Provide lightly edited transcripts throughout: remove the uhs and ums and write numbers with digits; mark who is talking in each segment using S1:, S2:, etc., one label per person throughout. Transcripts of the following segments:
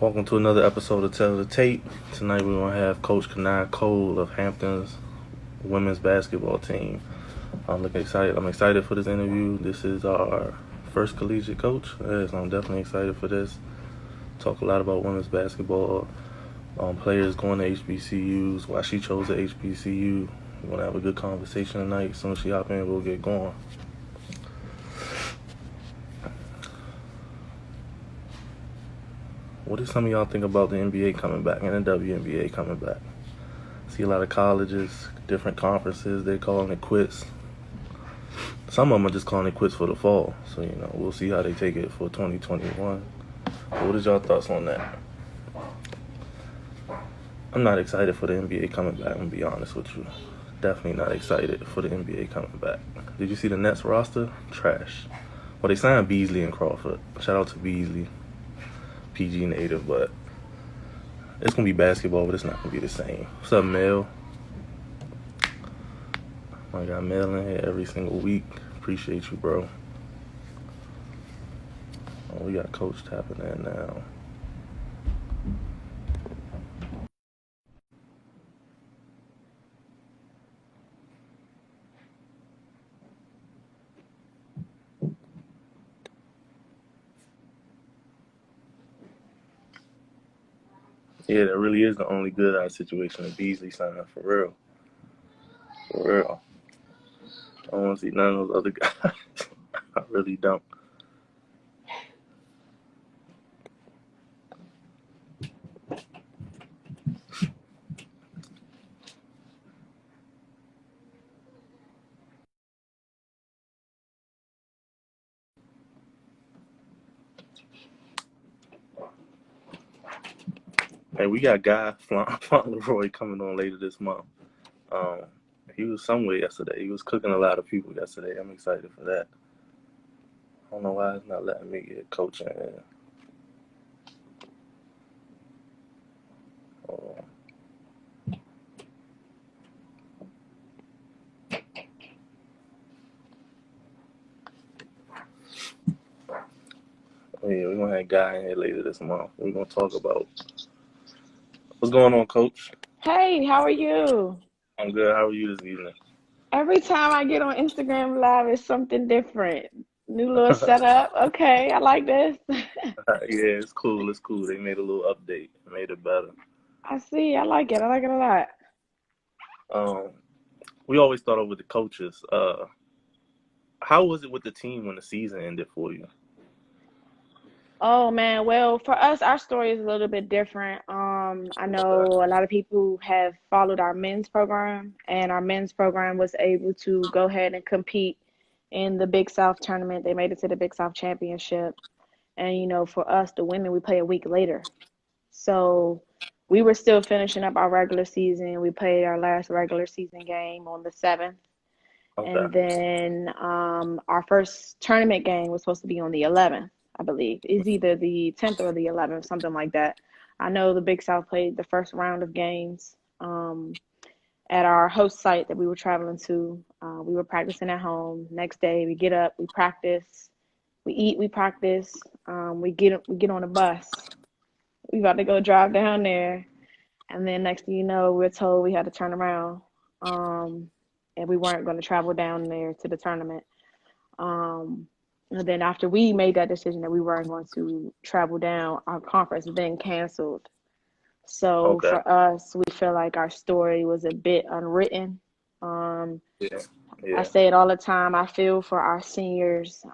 S1: Welcome to another episode of Tell the Tape. Tonight we're going to have Coach Kenia Cole of Hampton's women's basketball team. I'm looking excited. I'm excited for this interview. This is our first collegiate coach. Yes, I'm definitely excited for this. Talk a lot about women's basketball, players going to HBCUs, why she chose the HBCU. We're going to have a good conversation tonight. As soon as she hop in, we'll get going. What do some of y'all think about the NBA coming back and the WNBA coming back? See a lot of colleges, different conferences, they're calling it quits. Some of them are just calling it quits for the fall. So, we'll see how they take it for 2021. What is y'all thoughts on that? I'm not excited for the NBA coming back, I'm going to be honest with you. Definitely not excited for the NBA coming back. Did you see the Nets roster? Trash. Well, they signed Beasley and Crawford. Shout out to Beasley. PG native, but it's going to be basketball, but it's not going to be the same. What's up, Mel? I got Mel in here every single week. Appreciate you, bro. Oh, we got Coach tapping in now. Yeah, that really is the only good situation that Beasley signed, for real. For real. I don't want to see none of those other guys. I really don't. Hey, we got Guy Fauntleroy coming on later this month. Um, he was somewhere yesterday. He was cooking a lot of people yesterday. I'm excited for that. I don't know why it's not letting me get coaching. Oh, yeah, we're going to have Guy in here later this month. We're going to talk about what's going on, Coach.
S2: Hey, how are you?
S1: I'm good. How are you this evening?
S2: Every time I get on Instagram Live, it's something different. New little setup. Okay, I like this.
S1: Yeah, it's cool. It's cool. They made a little update, made it better.
S2: I see. I like it. I like it a lot.
S1: Um, we always start off with the coaches. How was it with the team when the season ended for you?
S2: Oh man, well, for us, our story is a little bit different. I
S1: Okay.
S2: know a lot of people have followed our men's program, and our men's program was able to go ahead and compete in the Big South tournament. They made it to the Big South Championship. And for us, the women, we play a week later. So we were still finishing up our regular season. We played our last regular season game on the 7th.
S1: Okay.
S2: And then our first tournament game was supposed to be on the 11th, I believe. It's either the 10th or the 11th, something like that. I know the Big South played the first round of games at our host site that we were traveling to. We were practicing at home. Next day, we get up, we practice, we eat, we practice. We get on a bus. We about to go drive down there, and then next thing you know, we're told we had to turn around, and we weren't going to travel down there to the tournament. Um, and then after we made that decision that we weren't going to travel down, our conference then canceled. So
S1: Okay.
S2: for us, we feel like our story was a bit unwritten. Um,
S1: Yeah.
S2: I
S1: Yeah.
S2: say it all the time. I feel for our seniors,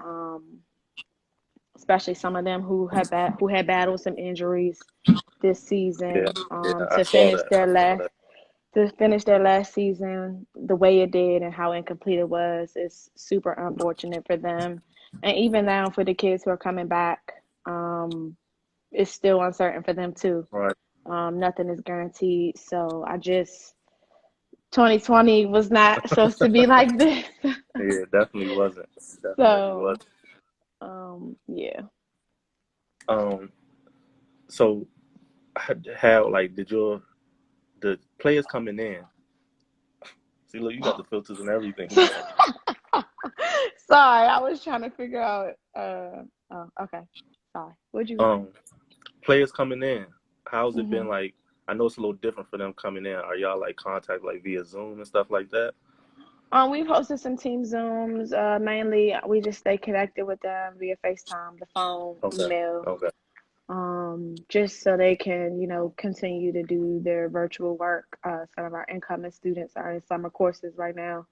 S2: especially some of them who had battled some injuries this
S1: Yeah.
S2: season,
S1: Yeah. I saw that. I saw that.
S2: to finish their last season the way it did and how incomplete it was is super unfortunate for them. And even now for the kids who are coming back, it's still uncertain for them too.
S1: Right.
S2: Nothing is guaranteed. So 2020 was not supposed to be like this.
S1: Yeah. Definitely wasn't. Definitely
S2: So,
S1: wasn't.
S2: yeah.
S1: Um. So, how like did the players coming in? See, look, you got the filters and everything.
S2: Sorry, I was trying to figure out. Oh, okay. Sorry. What'd you say?
S1: Um. players coming in, how's it been
S2: hmm
S1: like? I know it's a little different for them coming in. Are y'all like contact like via Zoom and stuff like that?
S2: We've hosted some team Zooms. Mainly, we just stay connected with them via FaceTime, the phone,
S1: Okay.
S2: email,
S1: Okay.
S2: just so they can, continue to do their virtual work. Some of our incoming students are in summer courses right now.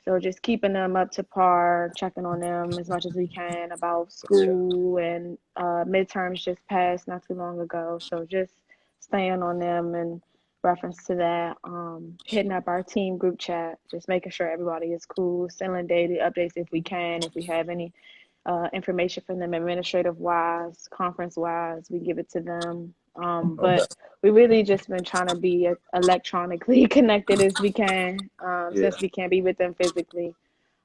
S2: So just keeping them up to par, checking on them as much as we can about
S1: Yeah.
S2: school and midterms just passed not too long ago. So just staying on them in reference to that. Hitting up our team group chat, just making sure everybody is cool, sending daily updates if we can, if we have any information from them administrative wise, conference wise, we give it to them.
S1: Okay.
S2: But we really just been trying to be as electronically connected as we can,
S1: Yeah.
S2: since we can't be with them physically,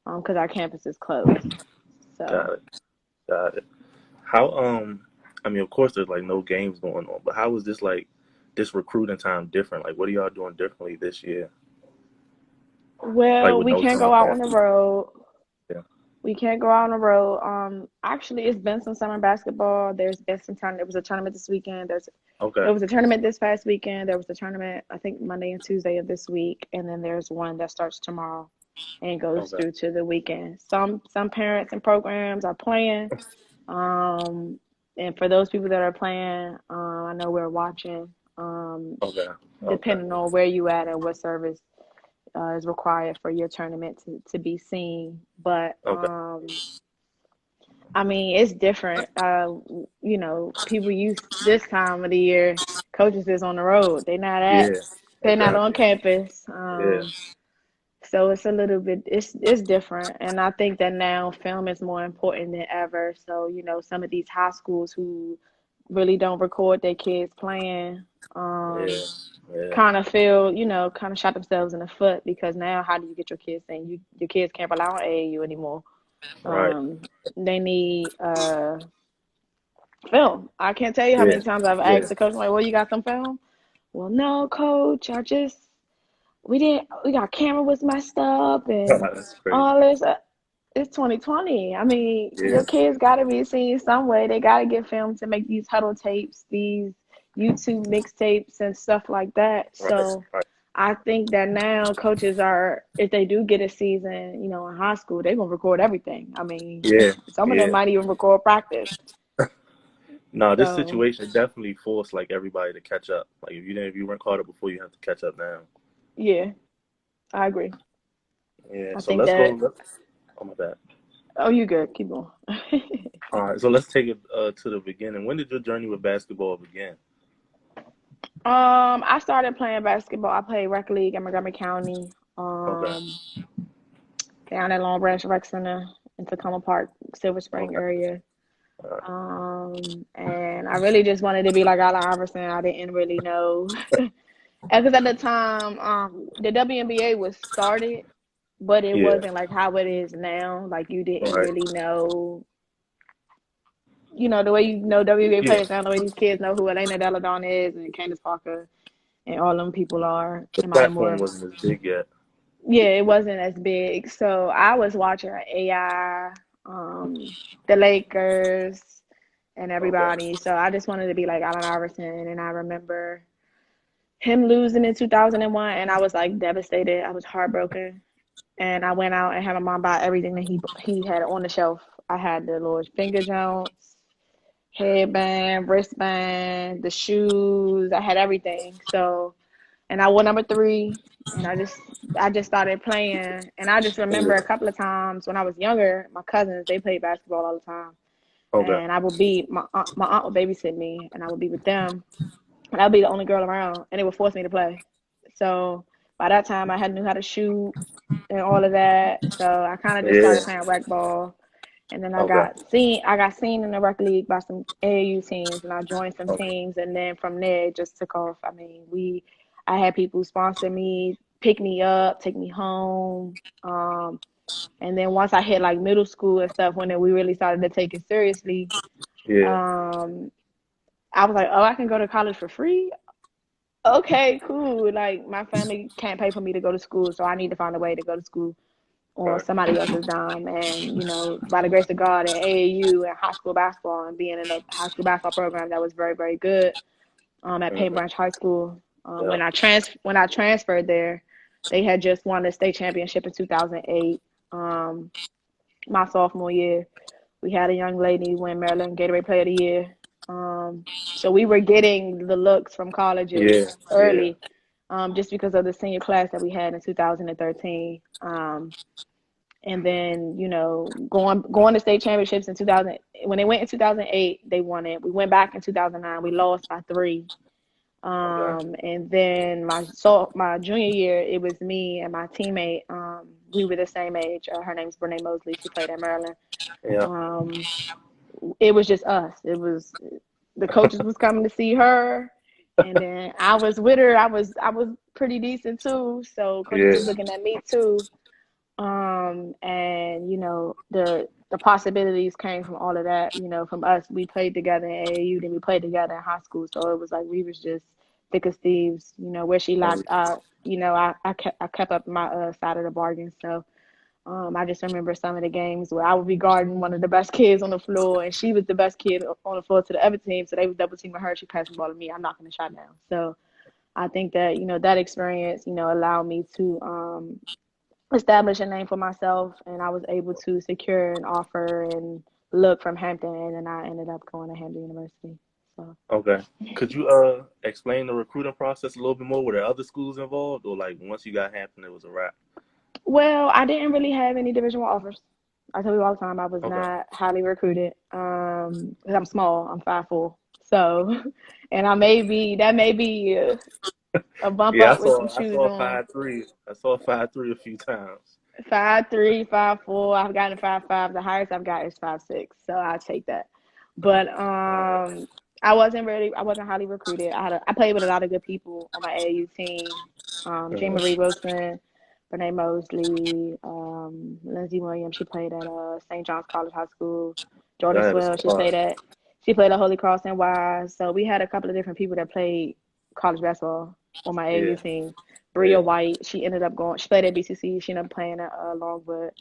S2: because our campus is closed.
S1: Got
S2: So,
S1: it. Got it. How I mean, of course, there's like no games going on, but how is this like this recruiting time different? Like, what are y'all doing differently this year? Like
S2: well,
S1: with
S2: we
S1: no
S2: can't
S1: summer
S2: go out on the
S1: basketball?
S2: road.
S1: Yeah.
S2: We can't go out on the road. Actually, it's been some summer basketball. There's been some time. There was a tournament this weekend.
S1: Okay.
S2: There was a tournament this past weekend. There was a tournament, I think, Monday and Tuesday of this week, and then there's one that starts tomorrow and goes
S1: Okay.
S2: through to the weekend. Some parents and programs are playing, um, and for those people that are playing, I know we're watching.
S1: Okay. Okay.
S2: Depending on where you at and what service is required for your tournament to be seen, but
S1: Okay.
S2: I mean, it's different. People use this time of the year, coaches is on the road.
S1: Yeah.
S2: They're not on
S1: Exactly.
S2: campus.
S1: Yeah.
S2: So it's a little bit, it's different. And I think that now film is more important than ever. So, some of these high schools who really don't record their kids playing,
S1: Yeah. Yeah.
S2: kind of feel, kind of shot themselves in the foot because now how do you get your kids saying your kids can't rely on AAU anymore?
S1: Right.
S2: They need film. I can't tell you how
S1: Yeah.
S2: many times I've
S1: Yeah.
S2: asked the coach, like, well, you got some film? Well, no, coach, we got camera was messed up and
S1: That's crazy.
S2: all this. It's 2020. I mean,
S1: Yeah.
S2: your kids got to be seen some way. They got to get filmed to make these huddle tapes, these YouTube mixtapes and stuff like that.
S1: Right.
S2: So
S1: Right.
S2: I think that now coaches are, if they do get a season, in high school, they're gonna record everything. I mean,
S1: Yeah.
S2: some of them
S1: Yeah.
S2: might even record practice.
S1: No, this
S2: So
S1: situation definitely forced like everybody to catch up. Like if you weren't caught up before, you have to catch up now.
S2: yeah, I agree.
S1: Yeah.
S2: I
S1: So
S2: think
S1: let's go.
S2: that.
S1: Oh my bad.
S2: Oh, you good? Keep going.
S1: All right. So let's take it to the beginning. When did your journey with basketball begin?
S2: I started playing basketball. I played rec league in Montgomery County,
S1: Okay.
S2: down at Long Branch Rec Center in Tacoma Park, Silver Spring
S1: Okay.
S2: area.
S1: All right.
S2: And I really just wanted to be like Allen Iverson. I didn't really know, because at the time, the WNBA was started, but it
S1: Yeah.
S2: wasn't like how it is now. Like you didn't
S1: Right.
S2: really know, the way WNBA
S1: Yeah.
S2: players now, the way these kids know who Elena Deladon is and Candace Parker and all them people are,
S1: The
S2: and Maya
S1: platform
S2: Moore.
S1: wasn't as big yet.
S2: Yeah, it wasn't as big. So I was watching AI, the Lakers, and
S1: Okay.
S2: everybody. So I just wanted to be like Allen Iverson. And I remember him losing in 2001, and I was like devastated. I was heartbroken. And I went out and had my mom buy everything that he had on the shelf. I had the little finger joints, headband, wristband, the shoes. I had everything. So, and I wore number three, and I just started playing. And I just remember a
S1: Yeah.
S2: couple of times when I was younger, my cousins, they played basketball all the time,
S1: Okay.
S2: and I would be my aunt would babysit me, and I would be with them, and I'd be the only girl around, and they would force me to play. So by that time, I had knew how to shoot and all of that. So I kind of just
S1: Yeah.
S2: started playing rec ball. And then
S1: Okay.
S2: I got seen in the rec league by some AAU teams, and I joined some
S1: Okay.
S2: teams, and then from there it just took off. I mean, I had people sponsor me, pick me up, take me home. And then once I hit like middle school and stuff, when then we really started to take it seriously,
S1: Yeah.
S2: um, I was like, oh, I can go to college for free. Okay, cool. Like my family can't pay for me to go to school, so I need to find a way to go to school on
S1: Right.
S2: somebody else's dime. And, by the grace of God at AAU and high school basketball and being in a high school basketball program that was very, very good at Paint
S1: Mm-hmm.
S2: Branch High School.
S1: Yeah.
S2: When I transferred there, they had just won the state championship in 2008. My sophomore year, we had a young lady win Maryland Gatorade Player of the Year. So we were getting the looks from colleges
S1: Yeah. Yeah.
S2: early, just because of the senior class that we had in 2013. And then, going to state championships in 2000. When they went in 2008, they won it. We went back in 2009. We lost by 3.
S1: Okay.
S2: And then my junior year, it was me and my teammate. We were the same age. Her name's Brene Mosley. She played at Maryland.
S1: Yeah.
S2: Um, it was just us. It was the coaches was coming to see her, and then I was with her. I was pretty decent too, so coaches
S1: Yeah.
S2: was looking at me too. And the possibilities came from all of that. From us, we played together in AAU, then we played together in high school. So it was like we was just thick as thieves. Where she
S1: Um,
S2: lacked, I kept up my side of the bargain. So I just remember some of the games where I would be guarding one of the best kids on the floor, and she was the best kid on the floor to the other team. So they was double teaming her. She passed the ball to me. I'm knocking the shot down. So I think that that experience allowed me to establish a name for myself, and I was able to secure an offer and look from Hampton, and then I ended up going to Hampton University. So.
S1: okay. Could you explain the recruiting process a little bit more? Were there other schools involved, or like once you got Hampton, it was a wrap?
S2: Well, I didn't really have any Division One offers. I tell you all the time, I was
S1: Okay.
S2: not highly recruited. 'Cause I'm small. I'm 5'4". So, and that may be a bump
S1: Yeah,
S2: up with some
S1: I
S2: shoes
S1: saw
S2: on.
S1: 5'3". I saw 5'3" a few times.
S2: 5'3", 5'4". I've gotten 5'5". The highest I've got is 5'6". So I take that. But
S1: Right.
S2: I wasn't highly recruited. I played with a lot of good people on my AAU team. Jean
S1: Mhm.
S2: Marie Wilson, Renee Mosley, Lindsay Williams. She played at St. John's College High School. Jordan
S1: I had a
S2: Swell.
S1: squad.
S2: She played at Holy Cross and Wise. So we had a couple of different people that played college basketball on my AAU
S1: Yeah.
S2: team. Bria
S1: Yeah.
S2: White, she ended up going. She played at BCC. She ended up playing at Longwood.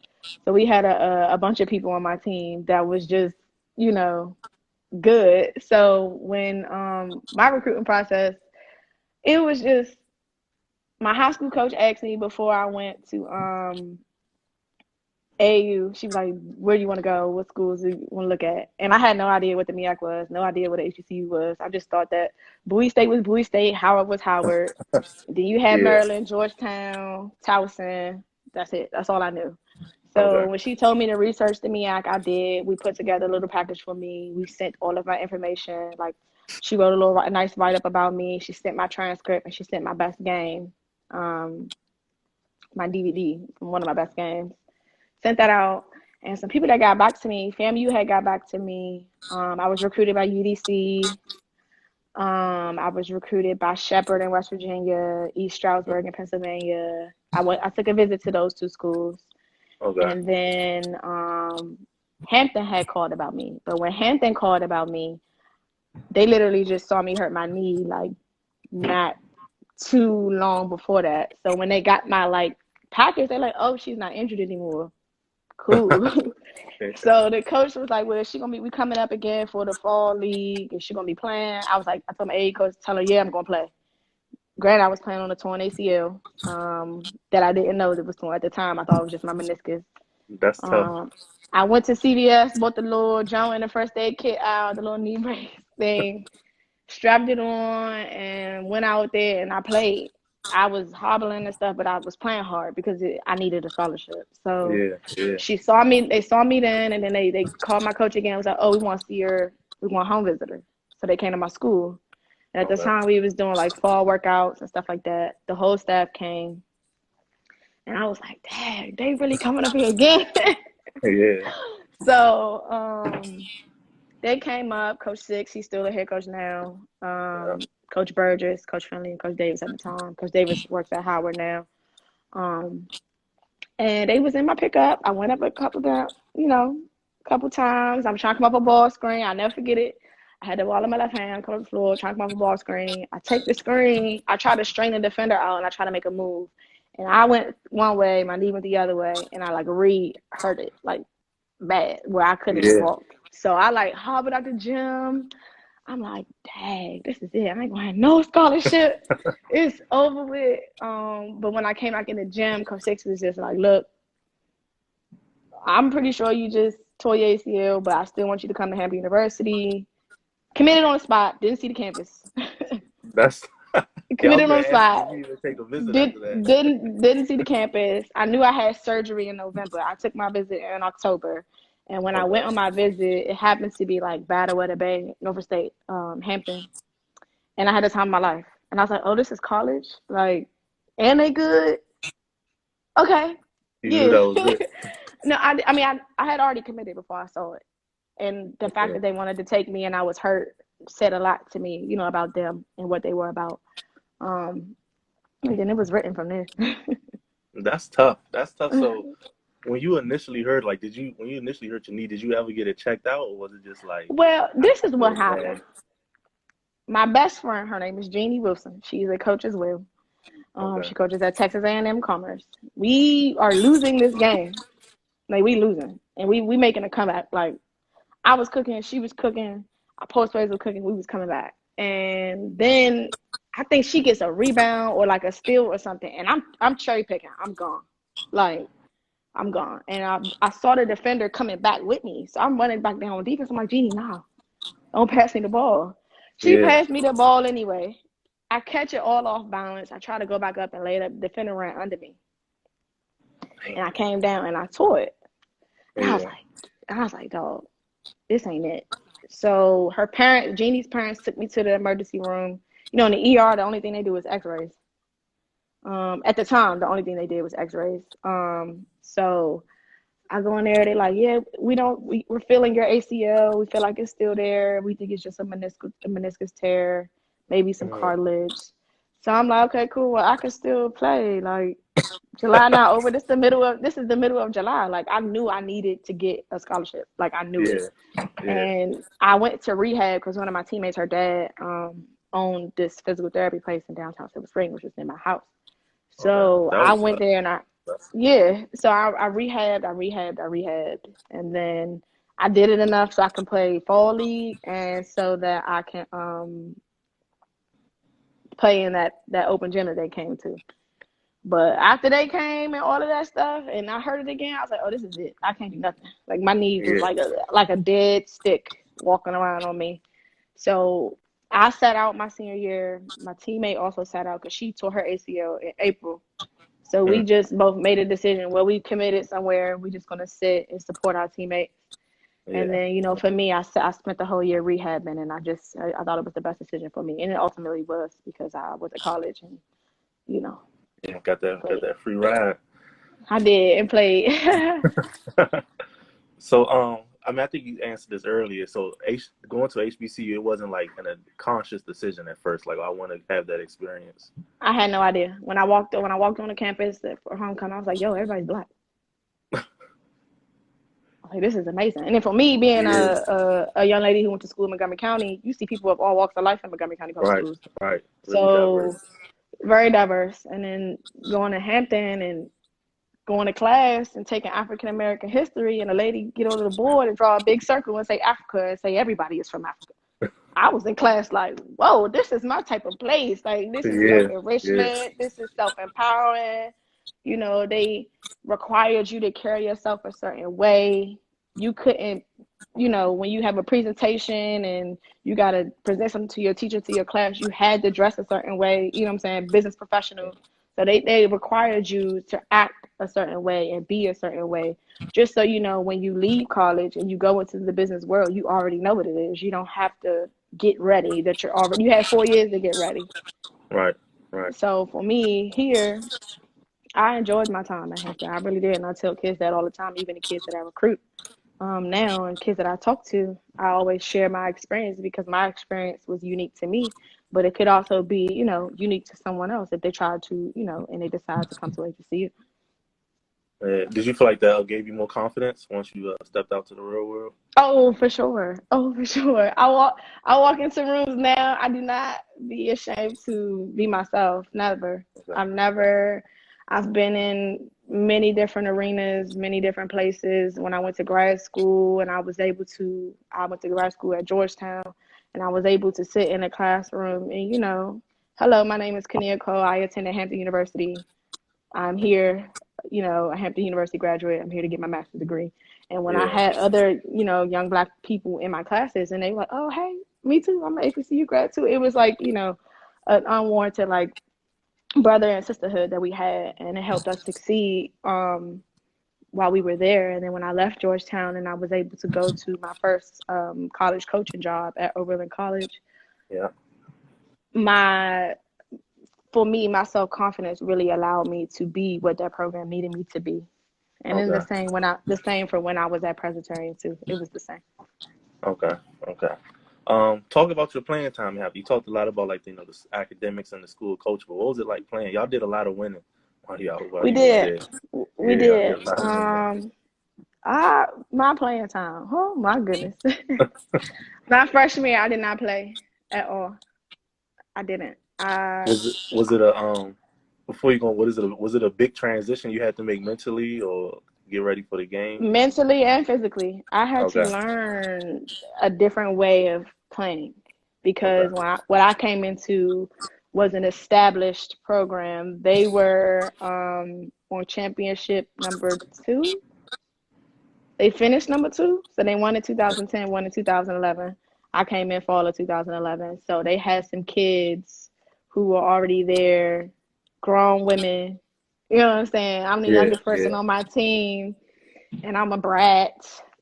S2: So we had a bunch of people on my team that was just you know good. So when my recruiting process, it was just my high school coach asked me before I went to AU. She was like, "Where do you want to go? What schools do you want to look at?" And I had no idea what the MEAC was, no idea what the HBCU was. I just thought that Bowie State was Bowie State, Howard was Howard. Then you had
S1: Yeah.
S2: Maryland, Georgetown, Towson. That's it. That's all I knew. So
S1: Okay.
S2: when she told me to research the MEAC, I did. We put together a little package for me. We sent all of my information. Like she wrote a nice write up about me. She sent my transcript and she sent my best game, um, my DVD from one of my best games. Sent that out, and some people that got back to me, FAMU had got back to me. I was recruited by UDC. I was recruited by Shepherd in West Virginia, East Stroudsburg in Pennsylvania. I took a visit to those two schools.
S1: Okay.
S2: And then Hampton had called about me. But when Hampton called about me, they literally just saw me hurt my knee like not too long before that. So when they got my package, they're like, "Oh, she's not injured anymore. Cool." So the coach was like, "Well, is she gonna be we coming up again for the fall league? Is she gonna be playing?" I was like, I told my A coach, tell her, "Yeah, I'm gonna play." Granted, I was playing on a torn ACL that I didn't know that was torn at the time. I thought it was just my meniscus.
S1: That's tough.
S2: Um, I went to CVS, bought the little Joe and the first aid kit out, the little knee brace thing, strapped it on, and went out there and I played. I was hobbling and stuff, but I was playing hard because I needed a scholarship. So
S1: Yeah. Yeah.
S2: they saw me then, and then they called my coach again. Was like, "Oh, we want home visitor." So they came to my school. And at the
S1: Okay.
S2: time, we was doing like fall workouts and stuff like that. The whole staff came, and I was like, "Dang, they really coming up here again."
S1: Yeah.
S2: So they came up. Coach Six, he's still the head coach now.
S1: Yeah.
S2: Coach Burgess, Coach Finley, and Coach Davis at the time. Coach Davis works at Howard now. Um, and they was in my pickup. I went up a couple times. I'm trying to come up a ball screen. I'll never forget it. I had the ball in my left hand, come up the floor, trying to come up a ball screen. I take the screen. I try to strain the defender out, and I try to make a move. And I went one way, my knee went the other way, and I like hurt it like bad where I couldn't even
S1: Yeah.
S2: walk. So I like hobbled out the gym. I'm like, dang, this is it. I ain't gonna have no scholarship. It's over with. But when I came back in the gym, Coach Six was just like, look, I'm pretty sure you just tore your ACL, but I still want you to come to Hampton University. Committed on the spot, didn't see the campus.
S1: That's yeah. I was
S2: Committed on
S1: gonna
S2: the
S1: ask you, did
S2: spot,
S1: you even take a visit
S2: did
S1: after that?
S2: didn't see the campus. I knew I had surgery in November. I took my visit in October, and when I went
S1: Okay.
S2: on my visit, it happened to be like Battle Bay, Norfolk State, Hampton, and I had the time of my life. And I was like, oh, this is college, like, and they good. Okay,
S1: You knew
S2: yeah.
S1: that was it.
S2: No, I mean, I had already committed before I saw it, and the fact
S1: Okay.
S2: that they wanted to take me and I was hurt said a lot to me, about them and what they were about. Um, and then it was written from there.
S1: That's tough. That's tough. So when you initially heard, like, when you initially hurt your knee, did you ever get it checked out, or was it just like,
S2: Well,
S1: I
S2: this is
S1: just
S2: what
S1: feel bad?
S2: happened. My best friend, her name is Jeannie Wilson. She's a coach as well.
S1: Okay.
S2: She coaches at Texas A&M Commerce. We are losing this game. Like we losing, and we making a comeback. Like I was cooking, she was cooking, our post players were cooking. We was coming back, and then I think she gets a rebound or like a steal or something, and I'm cherry picking. I'm gone. Like I'm gone, and I saw the defender coming back with me, so I'm running back down on defense. I'm like, Jeannie, nah, don't pass me the ball. She
S1: Yeah.
S2: passed me the ball anyway. I catch it all off balance. I try to go back up and lay it up. The defender ran under me,
S1: Damn.
S2: and I came down and I tore it. And
S1: Yeah.
S2: I was like, dog, this ain't it. So Jeannie's parents took me to the emergency room. In the ER, the only thing they do is X-rays. At the time, the only thing they did was X-rays. So I go in there. They like, yeah, we're feeling your ACL. We feel like it's still there. We think it's just a meniscus tear, maybe some
S1: Mhm.
S2: cartilage. So I'm like, okay, cool. Well, I can still play. Like July now over. This is the middle of July. Like I knew I needed to get a scholarship. Like I knew it.
S1: Yeah. Yeah.
S2: And I went to rehab because one of my teammates, her dad, owned this physical therapy place in downtown Silver Spring, which was near my house.
S1: Okay.
S2: So
S1: That
S2: I
S1: was
S2: went there and yeah. So I rehabbed, and then I did it enough so I can play fall league and so that I can play in that open gym that they came to. But after they came and all of that stuff, and I heard it again, I was like, "Oh, this is it. I can't do nothing." Like my knees was
S1: yeah.
S2: like a dead stick walking around on me. So I sat out my senior year. My teammate also sat out because she tore her ACL in April. So we
S1: Mm.
S2: just both made a decision. Well, we committed somewhere. We're just gonna sit and support our teammates. And
S1: Yeah.
S2: then, for me, I spent the whole year rehabbing, and I thought it was the best decision for me, and it ultimately was because I was at college and you know
S1: Yeah. Got
S2: played.
S1: that free ride.
S2: I did and played.
S1: So, I mean, I think you answered this earlier. So, going to HBCU, it wasn't like a conscious decision at first. Like, I want to have that experience.
S2: I had no idea when I walked on the campus for homecoming. I was like, "Yo, everybody's black." I was like, this is amazing. And then for me, being
S1: Yeah.
S2: a young lady who went to school in Montgomery County, you see people of all walks of life in Montgomery County public
S1: Right.
S2: schools.
S1: Right. Really diverse.
S2: So very diverse. And then going to Hampton and going to class and taking African American history, and a lady get on the board and draw a big circle and say Africa and say everybody is from Africa. I was in class like, whoa, this is my type of place. Like, this is self
S1: Yeah. Yeah.
S2: enrichment, this is self empowering. They required you to carry yourself a certain way. You couldn't, when you have a presentation and you got to present something to your teacher, to your class, you had to dress a certain way, you know what I'm saying? Business professional. So they required you to act a certain way and be a certain way, just so when you leave college and you go into the business world, you already know what it is. You don't have to get ready, that you had 4 years to get ready.
S1: Right. Right.
S2: So for me here, I enjoyed my time at Hampton. I really did. And I tell kids that all the time, even the kids that I recruit now and kids that I talk to. I always share my experience because my experience was unique to me, but it could also be, unique to someone else if they try to, and they decide to come to HBCU.
S1: Did you feel like that gave you more confidence once you stepped out to the real world?
S2: Oh, for sure. Oh, for sure. I walk into rooms now. I do not be ashamed to be myself. Never.
S1: Okay.
S2: I'm never. I've been in many different arenas, many different places. When I went to grad school, and I went to grad school at Georgetown, and I was able to sit in a classroom and, hello, my name is Kenia Cole. I attended Hampton University. I'm here, a Hampton University graduate. I'm here to get my master's degree. And when I
S1: Yeah.
S2: had other, young Black people in my classes, and they were like, oh, hey, me too. I'm an HBCU grad too. It was like, an unwarranted, like, brother and sisterhood that we had, and it helped us succeed while we were there. And then when I left Georgetown and I was able to go to my first college coaching job at Oberlin College,
S1: Yeah.
S2: my for me, my self confidence really allowed me to be what that program needed me to be. And then
S1: Okay.
S2: the same for when I was at Presbyterian too. It was the same.
S1: Okay. Okay. Talk about your playing time. You talked a lot about like the academics and the school coach, but what was it like playing? Y'all did a lot of winning while
S2: We
S1: you was
S2: did.
S1: there.
S2: We
S1: Yeah, y'all did
S2: did.
S1: a lot of winning.
S2: My playing time. Oh my goodness. My freshman year, I did not play at all. I didn't.
S1: Was it a before you go? What is it? Was it a big transition you had to make mentally or get ready for the game?
S2: Mentally and physically, I had to
S1: Okay.
S2: learn a different way of playing because
S1: Okay.
S2: what I came into was an established program. They were on championship number two. They finished number two, so they won in 2010, won in 2011. I came in fall of 2011, so they had some kids who were already there, grown women. You know what I'm saying? I'm the
S1: Yeah.
S2: youngest person
S1: Yeah.
S2: on my team, and I'm a brat.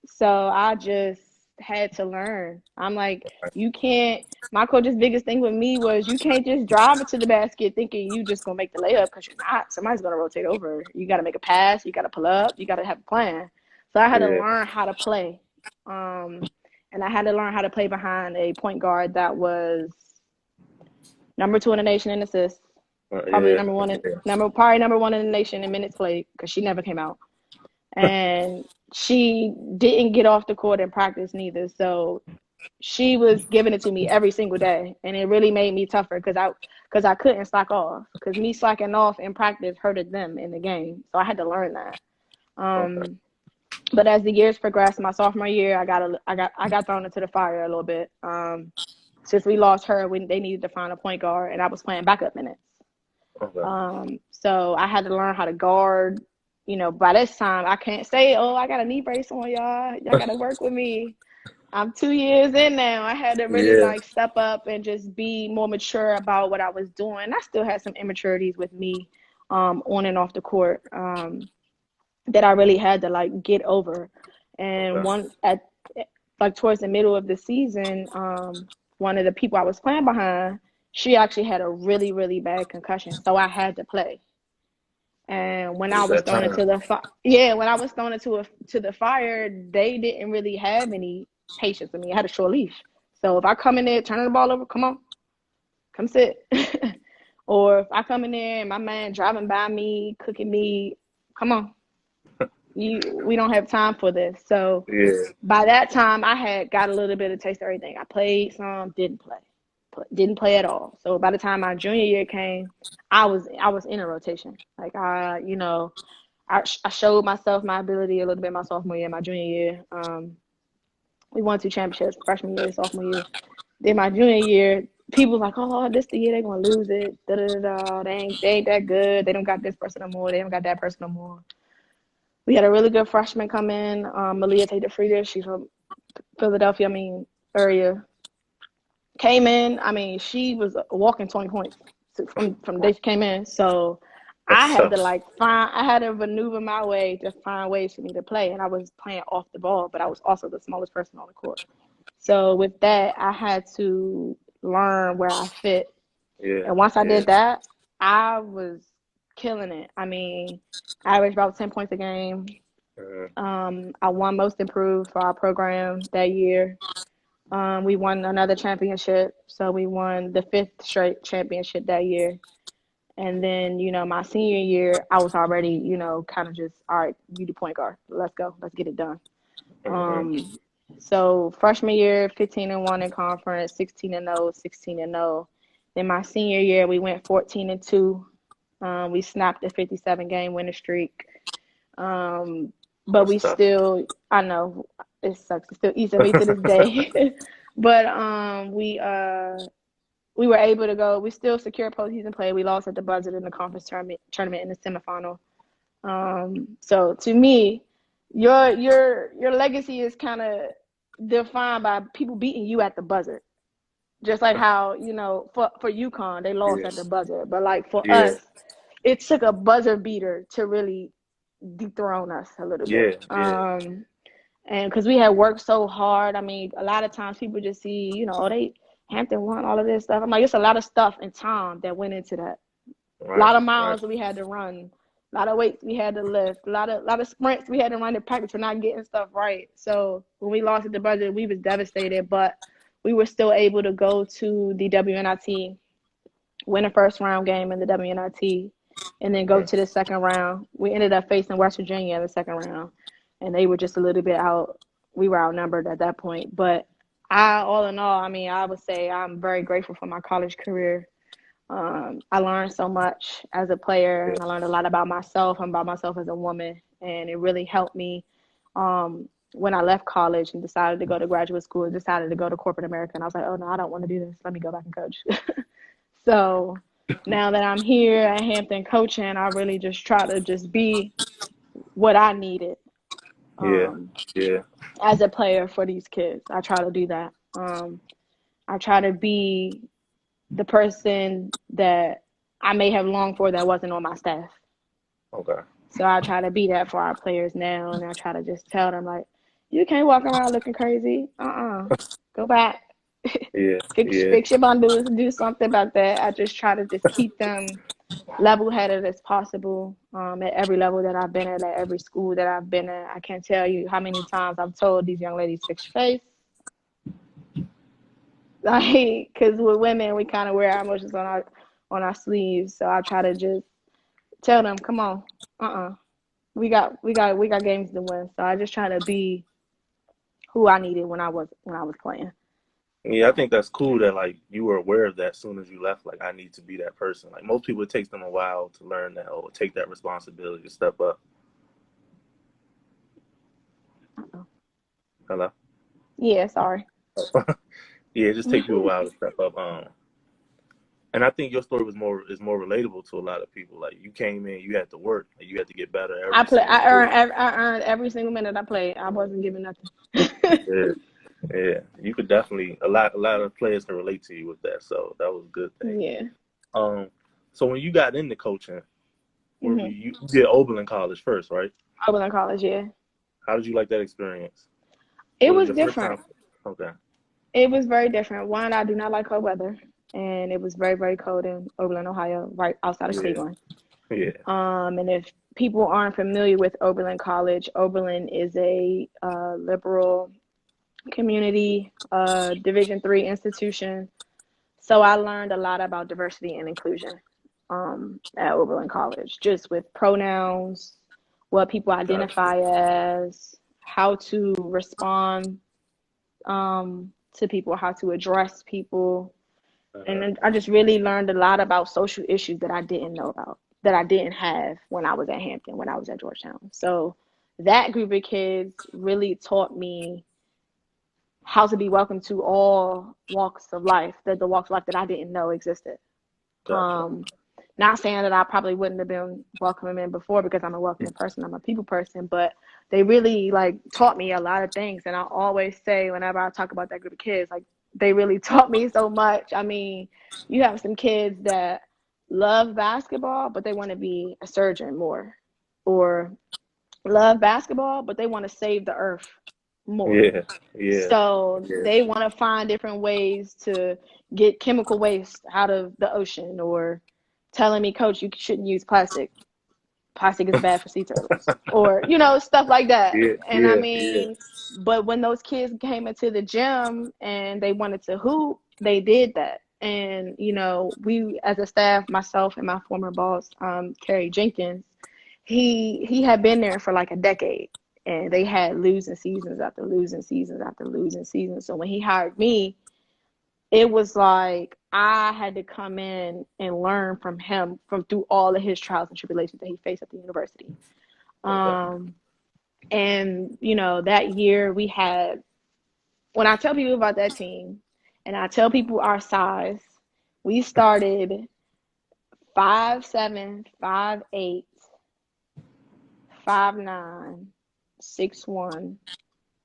S2: So I just had to learn. I'm like, you can't. My coach's biggest thing with me was you can't just drive it to the basket thinking you just gonna make the layup because you're not. Somebody's gonna rotate over. You got to make a pass. You got to pull up. You got to have a plan. So I had to
S1: Yeah.
S2: learn how to play, and I had to learn how to play behind a point guard that was number two in the nation in assists, probably
S1: Yeah.
S2: number one in
S1: Yeah.
S2: number one in the nation in minutes played because she never came out, and she didn't get off the court in practice neither. So she was giving it to me every single day, and it really made me tougher because I couldn't slack off because me slacking off in practice hurted them in the game. So I had to learn that.
S1: Okay.
S2: But as the years progressed, my sophomore year, I got thrown into the fire a little bit. Since we lost her, they needed to find a point guard, and I was playing backup minutes.
S1: Okay.
S2: So I had to learn how to guard. By this time, I can't say, "Oh, I got a knee brace on, y'all. Y'all got to work with me." I'm 2 years in now. I had to really
S1: Yeah.
S2: like step up and just be more mature about what I was doing. I still had some immaturities with me, on and off the court, that I really had to like get over. And
S1: Okay.
S2: one at like towards the middle of the season, one of the people I was playing behind, she actually had a really, really bad concussion. So I had to play. And when
S1: It
S2: I
S1: was
S2: was
S1: that
S2: thrown
S1: time.
S2: into the yeah, when I was thrown to the fire, they didn't really have any patience with me. I had a short leash. So if I come in there turning the ball over, come on, come sit. Or if I come in there and my man driving by me, cooking me, come on, we don't have time for this. So
S1: Yeah.
S2: by that time, I had got a little bit of taste of everything. I played some, didn't play at all. So by the time my junior year came, I was in a rotation. Like I showed myself my ability a little bit my sophomore year, my junior year. We won two championships, freshman year, sophomore year. Then my junior year, people like, oh, this the year they're gonna lose it. Da da da. They ain't that good. They don't got this person no more. They don't got that person no more. We had a really good freshman come in, Malia Tate Frieda. She's from Philadelphia, area. Came in. She was walking 20 points from the day she came in. So I
S1: That's
S2: had to
S1: tough.
S2: like I had to maneuver my way to find ways for me to play. And I was playing off the ball, but I was also the smallest person on the court. So with that, I had to learn where I fit.
S1: Yeah.
S2: And once I
S1: Yeah.
S2: did that, I was killing it. I averaged about 10 points a game.
S1: Uh,
S2: I won most improved for our program that year. We won another championship, so we won the fifth straight championship that year. And then, my senior year, I was already, kind of just, all right, you do point guard. Let's go. Let's get it done.
S1: uh,
S2: So freshman year, 15-1 in conference, 16-0, 16-0. Then my senior year, we went 14-2. We snapped a 57 game winning streak. Um, but
S1: That's
S2: we
S1: tough.
S2: still, I know it sucks. It still eats at me to this day. But we were able to go. We still secured postseason play. We lost at the buzzer in the conference tournament in the semifinal. So to me, your legacy is kind of defined by people beating you at the buzzer. Just like how, for UConn, they lost
S1: Yeah,
S2: at the buzzer. But like for
S1: yeah,
S2: us, it took a buzzer beater to really dethrone us a little bit.
S1: yeah, yeah,
S2: And because we had worked so hard, I mean, a lot of times people just see, oh, Hampton won all of this stuff. I'm like, it's a lot of stuff and time that went into that. A
S1: right,
S2: lot of
S1: right.
S2: miles that we had to run, a lot of weights we had to lift, a lot of sprints we had to run in practice for not getting stuff right. So when we lost at the buzzer, we was devastated, but we were still able to go to the WNIT, win a first round game in the WNIT, and then go
S1: Mm.
S2: to the second round. We ended up facing West Virginia in the second round, and they were just a little bit out. We were outnumbered at that point. But all in all, I mean, I would say I'm very grateful for my college career. I learned so much as a player,
S1: Yeah,
S2: and I learned a lot about myself and about myself as a woman, and it really helped me when I left college and decided to go to graduate school, decided to go to corporate America, and I was like, oh no, I don't want to do this. Let me go back and coach. So now that I'm here at Hampton coaching, I really just try to just be what I needed
S1: yeah,
S2: um,
S1: yeah,
S2: as a player for these kids. I try to do that. I try to be the person that I may have longed for that wasn't on my staff.
S1: okay.
S2: So I try to be that for our players now, and I try to just tell them like, you can't walk around looking crazy. Go back,
S1: Yeah,
S2: fix
S1: yeah,
S2: fix your bundles, do something about that. I just try to just keep them level-headed as possible at every level that I've been at every school that I've been at. I can't tell you how many times I've told these young ladies, fix your face. Like, because with women, we kind of wear our emotions on our sleeves. So I try to just tell them, come on, we got games to win. So I just try to be who I needed when I was playing.
S1: yeah. I think that's cool that like you were aware of that as soon as you left. Like, I need to be that person. Like most people, it takes them a while to learn that or take that responsibility to step up.
S2: Uh-oh.
S1: Hello.
S2: Yeah, sorry.
S1: Yeah, it just takes you a while to step up. And I think your story was more relatable to a lot of people. Like you came in, you had to work, like, you had to get better
S2: I
S1: every
S2: play.
S1: single
S2: I
S1: day.
S2: earned. I earned every single minute I played. I wasn't giving nothing.
S1: Yeah, yeah. You could definitely a lot of players can relate to you with that. So that was a good thing.
S2: Yeah.
S1: Um, so when you got into coaching, where
S2: hmm
S1: you did Oberlin College first, right?
S2: I was in college. Yeah.
S1: How did you like that experience?
S2: It
S1: Was it
S2: was
S1: your first
S2: different.
S1: time? Okay.
S2: It was very different. One, I do not like cold weather, and it was very, very cold in Oberlin, Ohio, right outside of
S1: Yeah.
S2: Cleveland.
S1: Yeah.
S2: And if people aren't familiar with Oberlin College, Oberlin is a liberal community Division III institution. So I learned a lot about diversity and inclusion at Oberlin College, just with pronouns, what people
S1: Gotcha.
S2: identify as, how to respond to people, how to address people. And
S1: Uh-huh.
S2: then I just really learned a lot about social issues that I didn't know about, that I didn't have when I was at Hampton, when I was at Georgetown. So that group of kids really taught me how to be welcome to all walks of life, that the walks of life that I didn't know existed.
S1: Gotcha.
S2: Um, Not saying that I probably wouldn't have been welcoming in before because I'm a welcoming person, I'm a people person, but they really like taught me a lot of things. And I always say whenever I talk about that group of kids, like they really taught me so much. I mean, you have some kids that love basketball, but they want to be a surgeon more, or love basketball, but they want to save the earth more.
S1: Yeah. Yeah.
S2: So
S1: Yeah.
S2: they want to find different ways to get chemical waste out of the ocean, or telling me, coach, you shouldn't use plastic. Plastic is bad for sea turtles, or, stuff like that.
S1: Yeah.
S2: And I
S1: Yeah. Yeah.
S2: mean, but when those kids came into the gym and they wanted to hoop, they did that. And, we as a staff, myself and my former boss, Terry Jenkins, he had been there for like a decade, and they had losing seasons after losing seasons after losing seasons. So when he hired me, it was like I had to come in and learn from him from through all of his trials and tribulations that he faced at the university.
S1: Okay.
S2: And that year we had, when I tell people about that team and I tell people our size, we started 5'7", 5'8", 5'9", 6'1",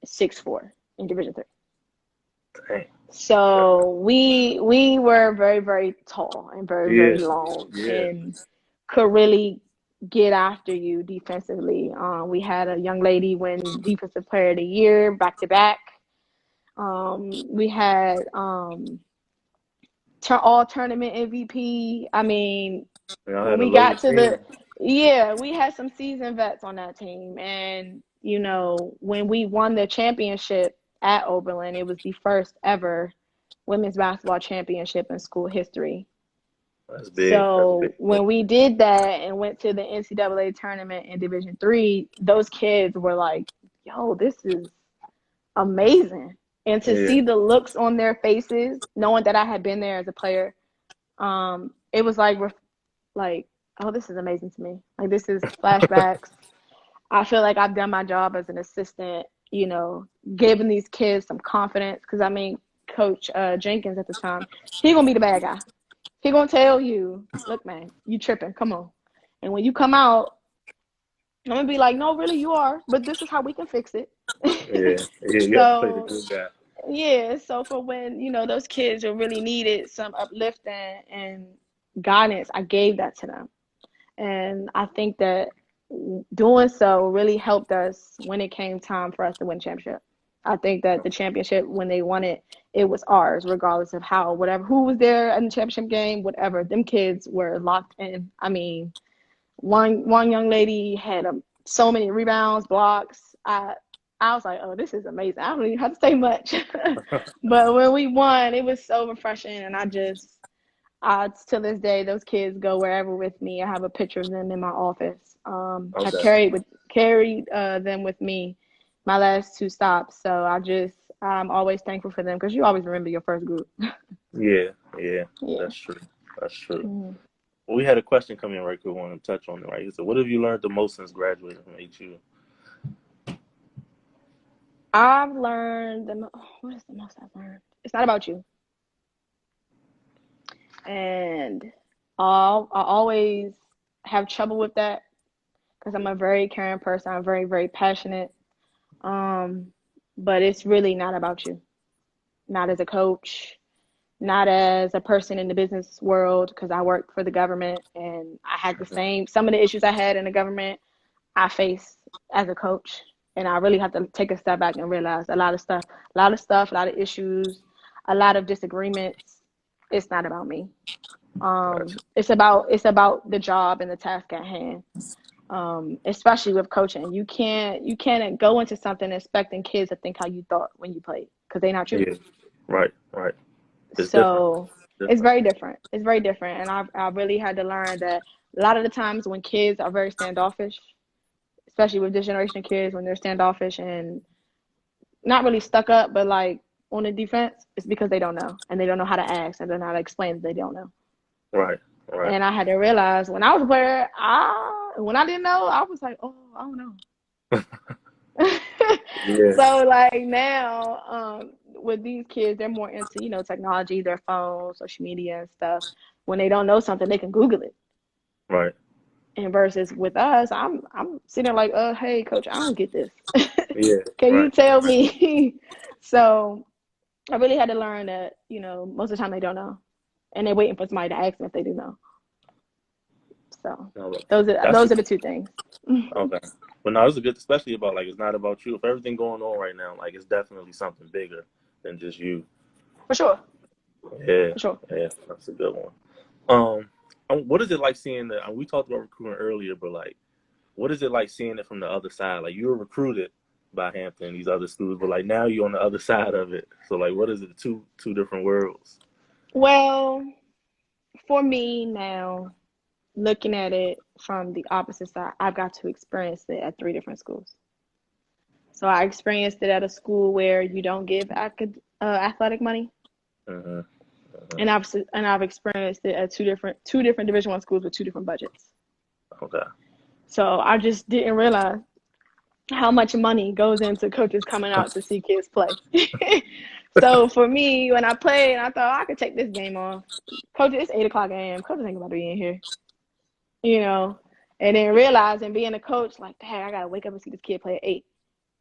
S2: 6'4" in Division Three.
S1: Dang.
S2: So we were very, very tall and very,
S1: Yeah.
S2: very long
S1: Yeah.
S2: and could really get after you defensively. We had a young lady win Defensive Player of the Year back to back. We had all tournament MVP. I mean,
S1: Y'all
S2: when
S1: had a
S2: we
S1: loaded
S2: got to
S1: team.
S2: we had some seasoned vets on that team. And, when we won the championship at Oberlin, it was the first ever women's basketball championship in school history.
S1: That's big. That's
S2: So
S1: big.
S2: when we did that and went to the NCAA tournament in Division Three, those kids were like, yo, this is amazing. And to
S1: Yeah.
S2: see the looks on their faces, knowing that I had been there as a player, it was like, oh, this is amazing to me. Like, this is flashbacks. I feel like I've done my job as an assistant, giving these kids some confidence. Because, I mean, Coach Jenkins at the time, he going to be the bad guy. He going to tell you, look, man, you tripping. Come on. And when you come out, I'm going to be like, no, really, you are. But this is how we can fix it.
S1: Yeah. Yeah. You have to play the
S2: So,
S1: good guy.
S2: yeah. So for when, those kids are really needed some uplifting and guidance, I gave that to them. And I think that doing so really helped us when it came time for us to win championship. I think that the championship, when they won it, it was ours, regardless of who was there in the championship game, whatever. Them kids were locked in. I mean, one young lady had so many rebounds, blocks. I was like, oh, this is amazing. I don't even have to say much. But when we won, it was so refreshing, and to this day, those kids go wherever with me. I have a picture of them in my office. I
S1: Okay.
S2: carried them with me my last two stops. So I'm always thankful for them because you always remember your first group.
S1: Yeah. Yeah.
S2: Yeah.
S1: That's true. That's true.
S2: Mhm.
S1: Well, we had a question come in right quick. We want to touch on it, right? He said, "What have you learned the most since graduating from HU?"
S2: I've learned what is the most I've learned? It's not about you. And I always have trouble with that because I'm a very caring person. I'm very, very passionate. Um, but it's really not about you. Not as a coach, not as a person in the business world, because I worked for the government and I had some of the issues I had in the government, I face as a coach. And I really have to take a step back and realize a lot of issues, a lot of disagreements. It's not about me.
S1: Gotcha.
S2: It's about the job and the task at hand. Especially with coaching, you can't go into something expecting kids to think how you thought when you played because they're not you.
S1: Yeah. Right. Right. It's different.
S2: So it's
S1: Different.
S2: very different. It's very different, and I really had to learn that a lot of the times when kids are very standoffish, especially with this generation of kids, when they're standoffish and not really stuck up, but like on the defense, it's because they don't know and they don't know how to ask and they don't know how to explain that they don't know.
S1: Right. Right.
S2: And I had to realize when I was a player, when I didn't know, I was like, oh, I don't know.
S1: Yeah.
S2: So like now, with these kids, they're more into, technology, their phones, social media and stuff. When they don't know something, they can Google it.
S1: Right.
S2: And versus with us, I'm sitting there like, hey coach, I don't get this.
S1: Yeah.
S2: Can you
S1: Right.
S2: tell
S1: Right.
S2: me? So I really had to learn that, most of the time they don't know. And they're waiting for somebody to ask them if they do know. So
S1: No, but
S2: those are
S1: that's
S2: those are the two things.
S1: okay. But no, it's a good, especially about like it's not about you. If everything going on right now, like it's definitely something bigger than just you.
S2: For sure.
S1: Yeah.
S2: For sure.
S1: Yeah. That's a good one. Um, what is it like seeing the? We talked about recruiting earlier, but like, what is it like seeing it from the other side? Like you were recruited by Hampton, these other schools, but like now you're on the other side of it. So like, what is it? Two different worlds.
S2: Well, for me now, looking at it from the opposite side, I've got to experience it at three different schools. So I experienced it at a school where you don't give athletic money.
S1: Mm-hmm.
S2: and I've experienced it at two different Division I schools with two different budgets.
S1: Okay.
S2: So I just didn't realize how much money goes into coaches coming out to see kids play. So for me, when I played, I thought I could take this game off. Coach, it's 8:00 a.m. Coaches ain't about to be in here, you know. And then realizing being a coach, like, hey, I gotta wake up and see this kid play at 8.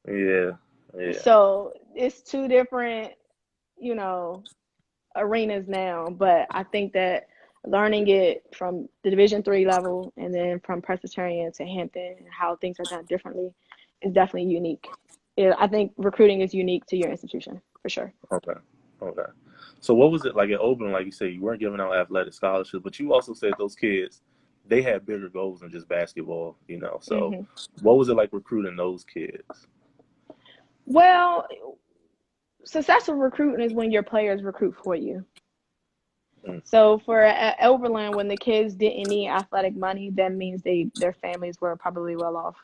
S1: Yeah. Yeah.
S2: So it's two different, you know, arenas now. But I think that learning it from the Division III level and then from Presbyterian to Hampton and how things are done differently is definitely unique. I think recruiting is unique to your institution for sure.
S1: Okay. Okay. So what was it like at Oberlin? Like you said, you weren't giving out athletic scholarships, but you also said those kids, they had bigger goals than just basketball, you know. So what was it like recruiting those kids?
S2: Well, successful recruiting is when your players recruit for you. So for at Oberlin, when the kids didn't need athletic money, that means their families were probably well off,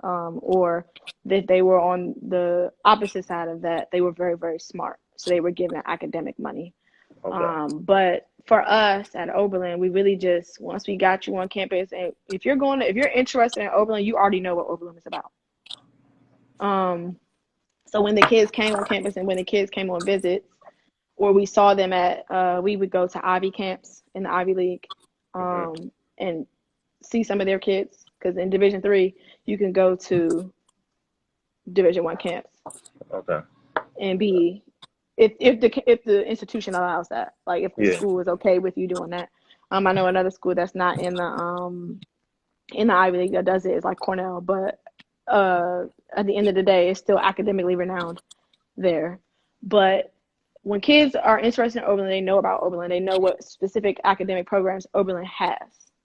S2: or that they were on the opposite side of that. They were very, very smart, so they were given academic money.
S1: Okay.
S2: But for us at Oberlin, we really just once we got you on campus, and if you're interested in Oberlin, you already know what Oberlin is about. So when the kids came on campus and when the kids came on visits, or we saw them we would go to Ivy camps in the Ivy League, and see some of their kids. Because in Division III, you can go to Division I camps.
S1: Okay.
S2: And be, if the institution allows that, like if the school is okay with you doing that. I know another school that's not in the Ivy League that does it is like Cornell, but at the end of the day, it's still academically renowned there. But when kids are interested in Oberlin, they know about Oberlin. They know what specific academic programs Oberlin has.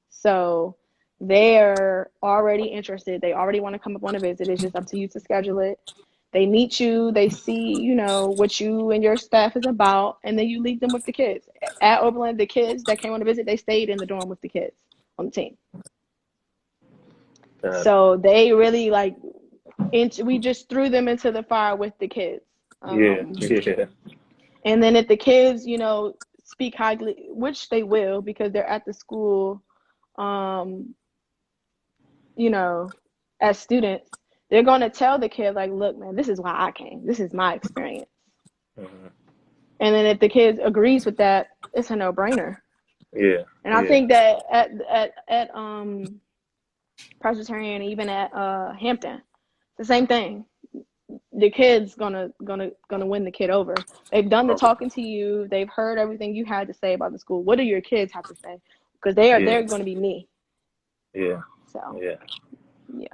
S2: So they're already interested. They already want to come up on a visit. It's just up to you to schedule it. They meet you. They see, what you and your staff is about, and then you leave them with the kids. At Oberlin, the kids that came on a visit, they stayed in the dorm with the kids on the team. So they really we just threw them into the fire with the kids.
S1: Yeah.
S2: And then if the kids, speak highly, which they will because they're at the school, as students, they're going to tell the kid, like, look, man, this is why I came. This is my experience. And then if the kid agrees with that, it's a no-brainer.
S1: Yeah.
S2: And I think that at Presbyterian, even at Hampton, the same thing. The kid's gonna win the kid over. They've done the talking to you. They've heard everything you had to say about the school. What do your kids have to say? Because they're going to be me.
S1: Yeah.
S2: So
S1: yeah.
S2: Yeah.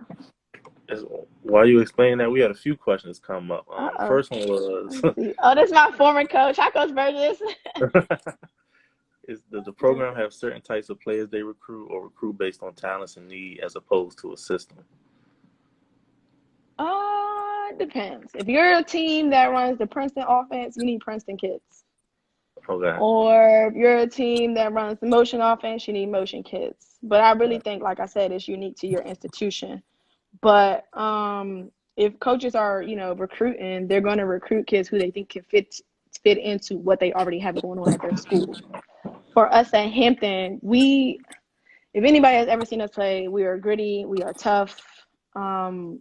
S1: While you explain that, we had a few questions come up. First one was,
S2: oh, that's my former coach. Hi, Coach Burgess.
S1: Does the program have certain types of players they recruit, or recruit based on talents and need as opposed to a system?
S2: It depends. If you're a team that runs the Princeton offense, you need Princeton kids.
S1: Okay.
S2: Or if you're a team that runs the motion offense, you need motion kids. But I really think, like I said, it's unique to your institution. But if coaches are, recruiting, they're going to recruit kids who they think can fit into what they already have going on at their school. For us at Hampton, if anybody has ever seen us play, we are gritty, we are tough.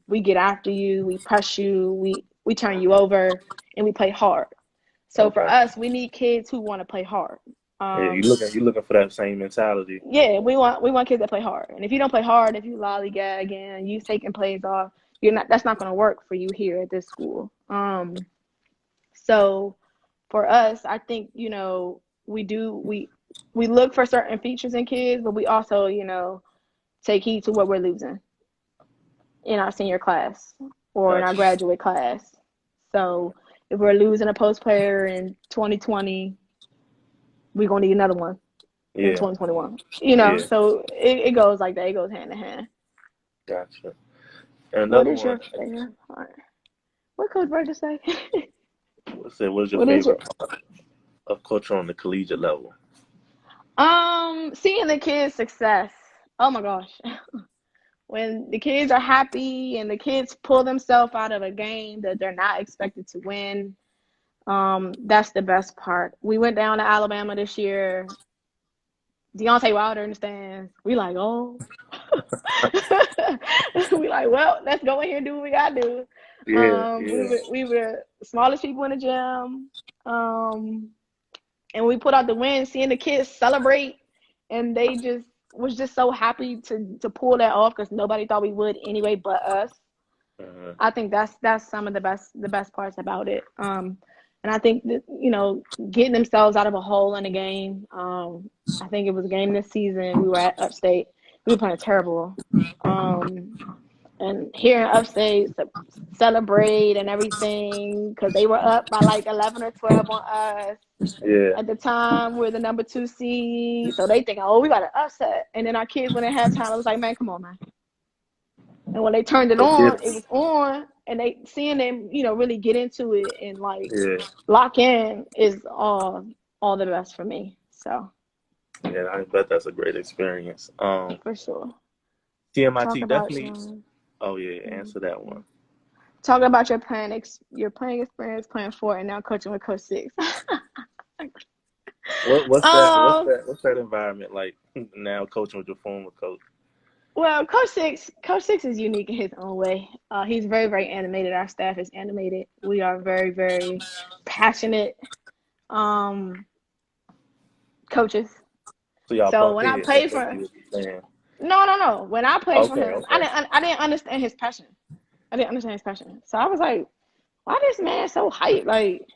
S2: We get after you, we press you, we turn you over, and we play hard. So for us, we need kids who want to play hard.
S1: You're looking for that same mentality.
S2: Yeah, we want kids that play hard. And if you don't play hard, if you lollygag and you taking plays off, that's not going to work for you here at this school. So for us, I think we look for certain features in kids, but we also take heed to what we're losing in our senior class or in our graduate class. So if we're losing a post player in 2020, we're going to need another one in 2021. So it goes like that. It goes hand in hand.
S1: Gotcha. And another
S2: what is your favorite part? What Coach Burgess say?
S1: What is your favorite part of culture on the collegiate level?
S2: Seeing the kids' success. Oh my gosh. When the kids are happy and the kids pull themselves out of a game that they're not expected to win, That's the best part. We went down to Alabama this year. Deontay Wilder in the stands. We like, oh. We like, well, let's go in here and do what we gotta do.
S1: Yeah,
S2: We
S1: yeah,
S2: were the smallest people in the gym. And we put out the win, seeing the kids celebrate, and they just was just so happy to pull that off because nobody thought we would anyway, but us.
S1: uh,
S2: I think that's some of the best parts about it. And I think that getting themselves out of a hole in the game. I think it was a game this season. We were at Upstate. We were playing terrible. Um, and here in Upstate celebrate and everything because they were up by like 11 or 12 on us.
S1: yeah.
S2: At the time, we're the number 2 seed, so they think, oh, we got an upset. And then our kids, when they had time, I was like, man, come on, man. And when they turned
S1: Go get
S2: it was on, and they seeing them, really get into it and like
S1: Yeah,
S2: lock in is all the best for me. So
S1: yeah. I bet that's a great experience.
S2: for sure, talk
S1: TMIT
S2: about
S1: definitely. Oh yeah, answer that one.
S2: talk about your playing experience, playing for, and now coaching with Coach Six.
S1: What's that? What's
S2: um,
S1: that? What's that environment like now? Coaching with your former coach.
S2: well, Coach Six is unique in his own way. He's very, very animated. Our staff is animated. We are very, very passionate coaches.
S1: So y'all
S2: So
S1: bump
S2: when I
S1: heads. That's
S2: played for
S1: what
S2: him,
S1: you were saying.
S2: no, no, no. When I played for
S1: Okay,
S2: him,
S1: okay.
S2: I didn't understand his passion. I didn't understand his passion. So I was like, why this man so hype? Like,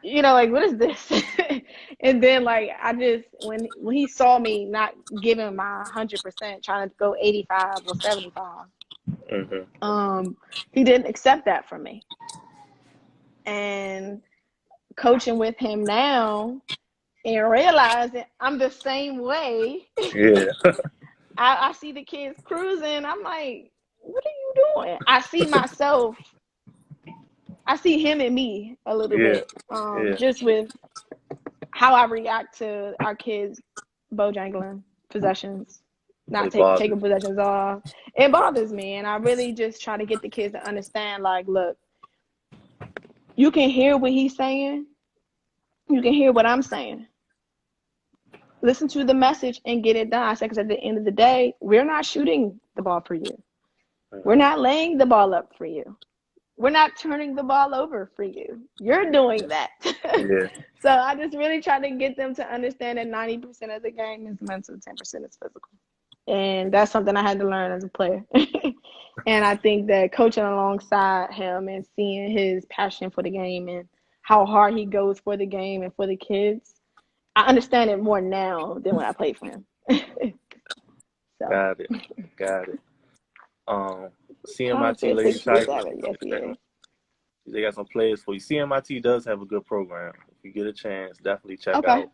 S2: like what is this? And then like I just when he saw me not giving my 100%, trying to go 85 or 75,
S1: Hmm.
S2: he didn't accept that from me. And coaching with him now and realizing I'm the same way.
S1: Yeah,
S2: I see the kids cruising. I'm like, what are you doing? I see him and me a little
S1: yeah,
S2: bit,
S1: yeah.
S2: just with how I react to our kids bojangling possessions, not
S1: It bothers.
S2: taking possessions off. It bothers me, and I really just try to get the kids to understand. Like, look, you can hear what he's saying. You can hear what I'm saying. Listen to the message and get it done. I said, because at the end of the day, we're not shooting the ball for you. We're
S1: Hmm.
S2: not laying the ball up for you. We're not turning the ball over for you. You're doing that.
S1: Yeah,
S2: So I just really try to get them to understand that 90% of the game is mental, 10% is physical. And that's something I had to learn as a player. And I think that coaching alongside him and seeing his passion for the game and how hard he goes for the game and for the kids, I understand it more now than when I played for him. So,
S1: got it, got it. Um,
S2: Tom
S1: CMIT
S2: said
S1: Lady Tigers.
S2: 6'7". Yes, he is.
S1: They got some players for you. CMIT does have a good program. If you get a chance, definitely check
S2: Okay.
S1: out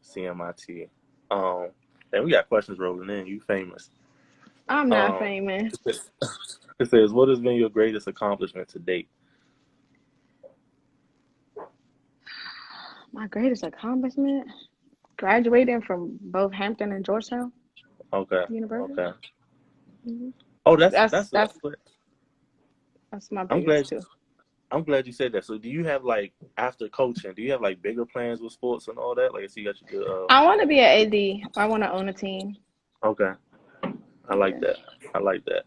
S1: CMIT. Um, and we got questions rolling in. You famous.
S2: I'm not
S1: Um,
S2: famous.
S1: it says, "What has been your greatest accomplishment to date?"
S2: My greatest accomplishment? Graduating from both Hampton and Georgetown
S1: Okay,
S2: University.
S1: okay.
S2: Hmm.
S1: Oh,
S2: That's
S1: that's.
S2: that's that's my
S1: I'm
S2: biggest
S1: glad.
S2: too.
S1: I'm glad you said that. So, do you have like after coaching? Do you have like bigger plans with sports and all that? Like, I see you got your.
S2: I want to be an AD. I want to own a team.
S1: Okay, I like
S2: Yeah.
S1: that. I like that.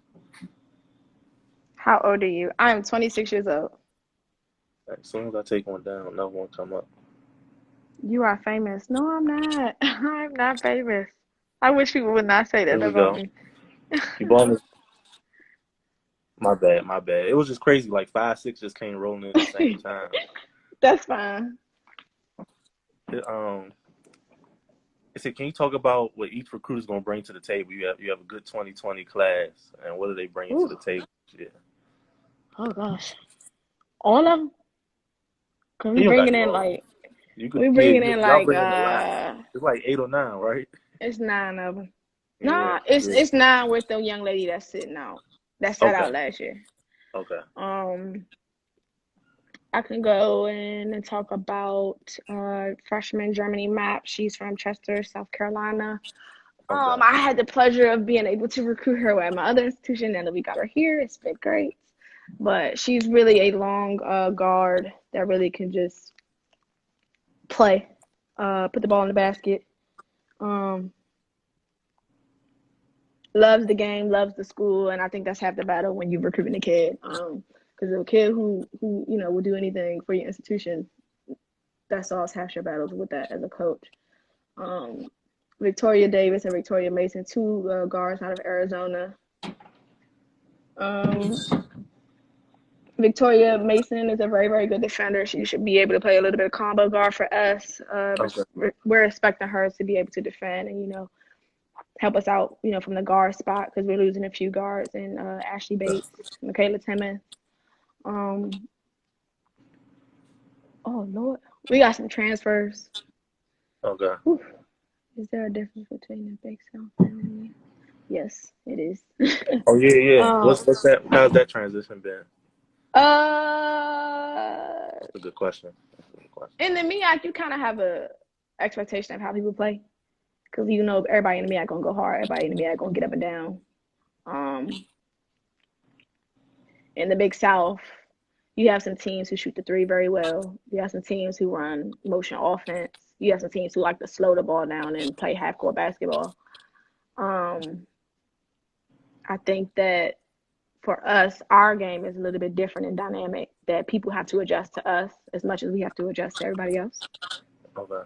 S2: How old are you? I am 26 years old.
S1: As soon as I take one down, another one come up.
S2: You are famous. No, I'm not. I'm not famous. I wish people would not say
S1: Here
S2: that
S1: we
S2: about
S1: go.
S2: me.
S1: You bought me. My bad, my bad. It was just crazy. Like 5, 6 just came rolling in at the same time.
S2: That's fine.
S1: It, it said, can you talk about what each recruit is going to bring to the table? You have a good 2020 class, and what are they bringing to
S2: Ooh.
S1: the table? Yeah,
S2: Oh gosh. All of them? Cause we
S1: you don't got to
S2: bringing
S1: do
S2: in
S1: all of them.
S2: like
S1: You could,
S2: we
S1: yeah,
S2: bringing in
S1: y'all
S2: like
S1: bringing a lot. It's like 8 or 9, right?
S2: it's 9 of them.
S1: Yeah,
S2: Nah, it's
S1: yeah.
S2: it's 9 with the young lady that's sitting out. That sat
S1: Okay,
S2: out last year.
S1: okay,
S2: Um, I can go in and talk about freshman Germany map. She's from Chester, South Carolina.
S1: okay.
S2: I had the pleasure of being able to recruit her at my other institution, and we got her here. It's been great. But she's really a long guard that really can just play, put the ball in the basket. Um, Loves the game, loves the school, and I think that's half the battle when you're recruiting a kid. Because a kid who will do anything for your institution, that solves half your battles with that as a coach. Um, Victoria Davis and Victoria Mason, two guards out of Arizona. Um, Victoria Mason is a very, very good defender. She should be able to play a little bit of combo guard for us.
S1: Okay.
S2: We're expecting her to be able to defend and, help us out, from the guard spot because we're losing a few guards in Ashley Bates, Michaela Timmons. Oh, Lord. We got some transfers.
S1: Okay.
S2: Whew. Is there a difference between the Big South and the... Yes, it is.
S1: Oh yeah.
S2: um,
S1: What's that? How's that transition been?
S2: uh,
S1: That's a good question.
S2: in the MEAC, you kind of have a expectation of how people play because everybody in the MEAC gonna go hard, everybody in the MEAC gonna get up and down. In the Big South, you have some teams who shoot the three very well. You have some teams who run motion offense. You have some teams who like to slow the ball down and play half court basketball. I think that for us, our game is a little bit different and dynamic, that people have to adjust to us as much as we have to adjust to everybody else.
S1: Okay.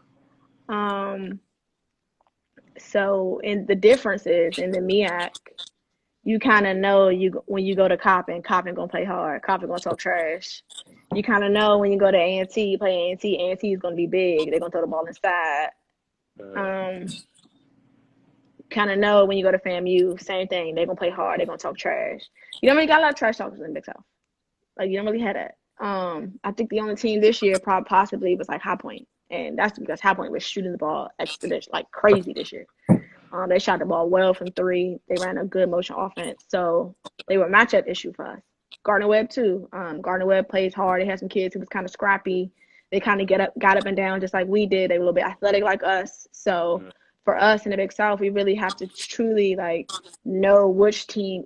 S2: So the difference is in the MEAC, you kind of know when you go to Coppin gonna play hard. Coppin gonna talk trash. You kind of know when you go to A&T, you play A&T is gonna be big. They're gonna throw the ball inside. Kind of know when you go to FAMU, same thing. They're gonna play hard. They're gonna talk trash. You don't really got a lot of trash talkers in the Big South. Like you don't really have that. I think the only team this year possibly was like High Point, and that's because High Point was shooting the ball exponential like crazy this year. They shot the ball well from three. They ran a good motion offense, so they were a matchup issue for us. Gardner Webb too. Gardner Webb plays hard. They had some kids who was kind of scrappy. They kind of got up and down just like we did. They were a little bit athletic like us. So for us in the Big South, we really have to truly like know which team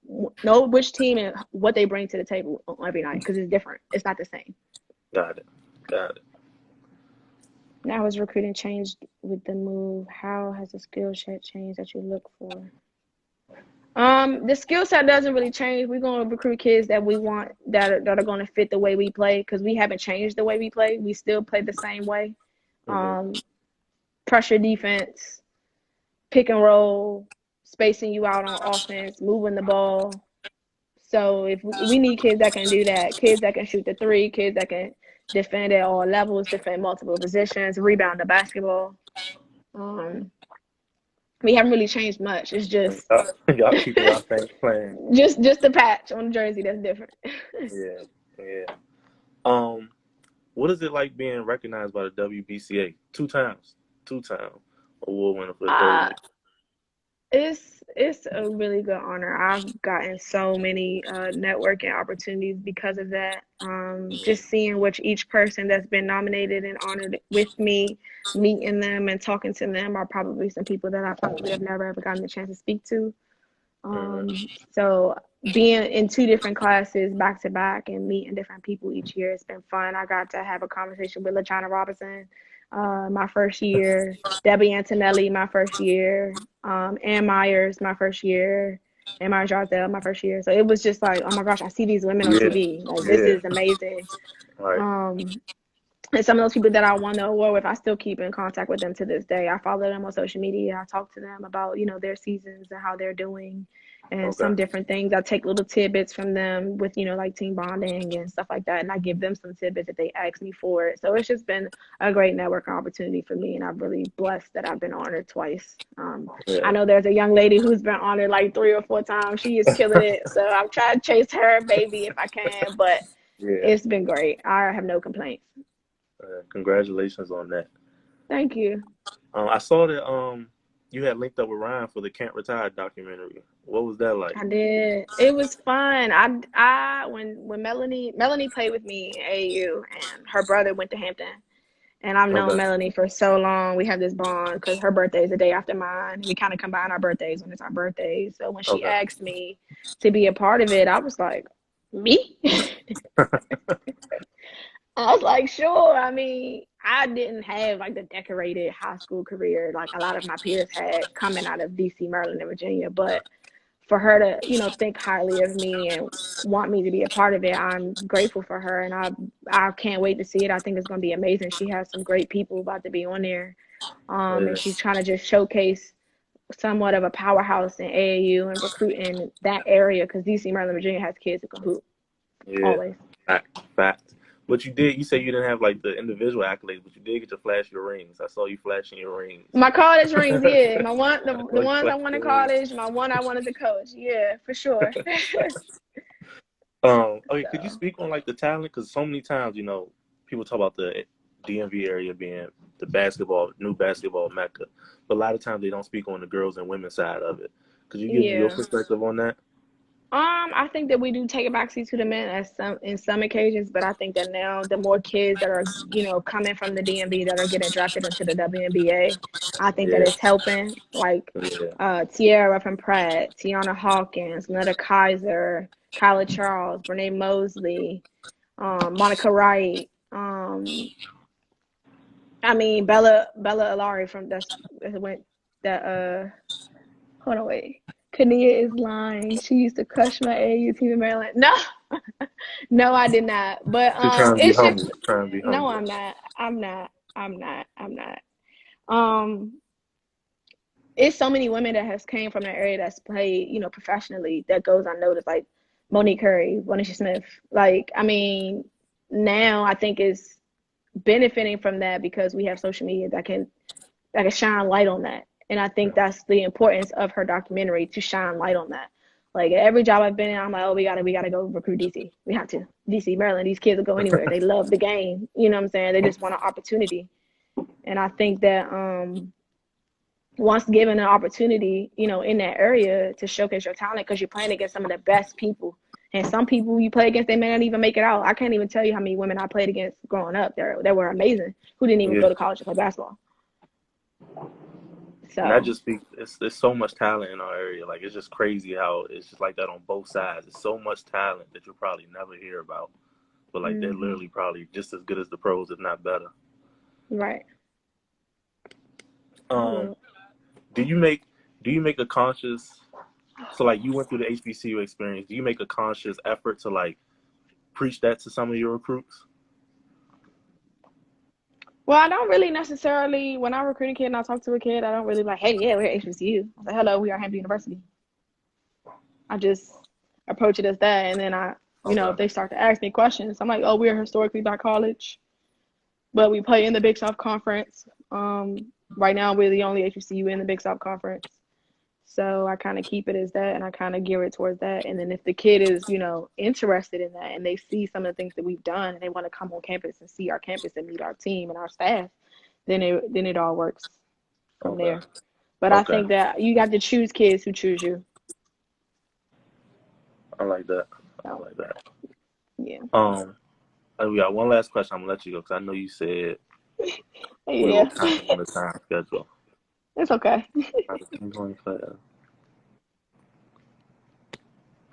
S2: and what they bring to the table every night because it's different. It's not the same.
S1: Got it.
S2: Now has recruiting changed with the move? How has the skill set changed that you look for? The skill set doesn't really change. We're going to recruit kids that we want that are going to fit the way we play because we haven't changed the way we play. We still play the same way. Pressure defense, pick and roll, spacing you out on offense, moving the ball. So if we need kids that can do that, kids that can shoot the three, kids that can defend at all levels, defend multiple positions, rebound the basketball. We haven't really changed much. It's just
S1: y'all keeping y'all things playing.
S2: Just the patch on the jersey that's different.
S1: Yeah. What is it like being recognized by the WBCA? Two times award winner for the third year.
S2: It's a really good honor. I've gotten so many networking opportunities because of that. Just seeing which each person that's been nominated and honored with me, meeting them and talking to them are probably some people that I probably have never ever gotten the chance to speak to. So being in two different classes back to back and meeting different people each year, it's been fun. I got to have a conversation with LaJonna Robinson my first year, Debbie Antonelli my first year, Ann Myers my first year, Ann Myers Jarzel my first year. So it was just like, oh my gosh, I see these women on TV. Like this is amazing.
S1: Right.
S2: And some of those people that I won the award with, I still keep in contact with them to this day. I follow them on social media. I talk to them about, their seasons and how they're doing and some different things. I take little tidbits from them with, like team bonding and stuff like that. And I give them some tidbits if they ask me for it. So it's just been a great networking opportunity for me. And I'm really blessed that I've been honored twice. I know there's a young lady who's been honored like 3 or 4 times. She is killing it. So I'm trying to chase her baby if I can. But it's been great. I have no complaints.
S1: Congratulations on that.
S2: Thank you.
S1: I saw that you had linked up with Ryan for the Can't Retire documentary. What was that like?
S2: I did. It was fun. When Melanie played with me in AU and her brother went to Hampton, and I've known Melanie for so long. We have this bond because her birthday is the day after mine. We kind of combine our birthdays when it's our birthdays. So when she asked me to be a part of it, I was like, Me? I was like, sure. I mean, I didn't have like the decorated high school career like a lot of my peers had coming out of DC, Maryland, and Virginia. But for her to, think highly of me and want me to be a part of it, I'm grateful for her, and I can't wait to see it. I think it's going to be amazing. She has some great people about to be on there,
S1: Yeah,
S2: and she's trying to just showcase somewhat of a powerhouse in AAU and recruiting that area because DC, Maryland, Virginia has kids who can hoop
S1: yeah.
S2: always.
S1: Fact. But you did. You say you didn't have like the individual accolades, but you did get to flash your rings. I saw you flashing your rings.
S2: My college rings, yeah.
S1: I
S2: The
S1: saw you
S2: ones I
S1: flashing
S2: won in
S1: your rings.
S2: college, my one I wanted to coach, yeah, for sure.
S1: Okay, could you
S2: So
S1: speak on like the talent? Because so many times, people talk about the DMV area being the new basketball mecca, but a lot of times they don't speak on the girls and women's side of it. Could you give your
S2: yeah.
S1: perspective on that?
S2: I think that we do take a backseat to the men as some in some occasions, but I think that now the more kids that are, coming from the DMV that are getting drafted into the WNBA, I think that
S1: Yeah,
S2: it's helping. Like
S1: yeah.
S2: Tierra from Pratt, Tiana Hawkins, Netta Kaiser, Kyla Charles, Brene Mosley, Monica Wright, I mean Bella Alari from that went that hold on wait. Kenia is lying. She used to crush my AU team in Maryland. No, no, I did not. But
S1: She's trying to be
S2: it's just
S1: humble. Trying to be
S2: no,
S1: humble.
S2: I'm not. I'm not. Um, it's so many women that has came from that area that's played, professionally that goes unnoticed, like Monique Curry, Bonisha Smith. Like, I mean, now I think it's benefiting from that because we have social media that can shine light on that. And I think that's the importance of her documentary to shine light on that. Like every job I've been in, I'm like, oh, we gotta go recruit DC. We have to. DC, Maryland, these kids will go anywhere. They love the game. You know what I'm saying? They just want an opportunity. And I think that once given an opportunity, in that area to showcase your talent, because you're playing against some of the best people. And some people you play against, they may not even make it out. I can't even tell you how many women I played against growing up. They were amazing, who didn't even
S1: Yeah.
S2: go to college to play basketball.
S1: And that
S2: So
S1: just speaks. There's so much talent in our area. Like it's just crazy how it's just like that on both sides. There's so much talent that you'll probably never hear about, but like they're
S2: hmm
S1: literally probably just as good as the pros, if not better.
S2: right.
S1: Um,
S2: Yeah.
S1: do you make a conscious? So like you went through the HBCU experience. Do you make a conscious effort to like preach that to some of your recruits?
S2: Well, I don't really necessarily when I recruit a kid and I talk to a kid, I don't really like, hey, yeah, we're HBCU. I say, hello, we are Hampton University. I just approach it as that, and then if
S1: Okay.
S2: they start to ask me questions, I'm like, oh, we're a historically black college, but we play in the Big South Conference. Right now we're the only HBCU in the Big South Conference. So I kind of keep it as that and I kind of gear it towards that. And then if the kid is, interested in that and they see some of the things that we've done and they want to come on campus and see our campus and meet our team and our staff, then it all works from
S1: Okay.
S2: there. But I
S1: Okay.
S2: think that you got to choose kids who choose you.
S1: I like that. I
S2: So
S1: like that.
S2: yeah.
S1: Um, we got one last question. I'm gonna let you go because I know you said we were
S2: Yeah.
S1: kind of on the time schedule.
S2: It's okay.
S1: I'm going fast.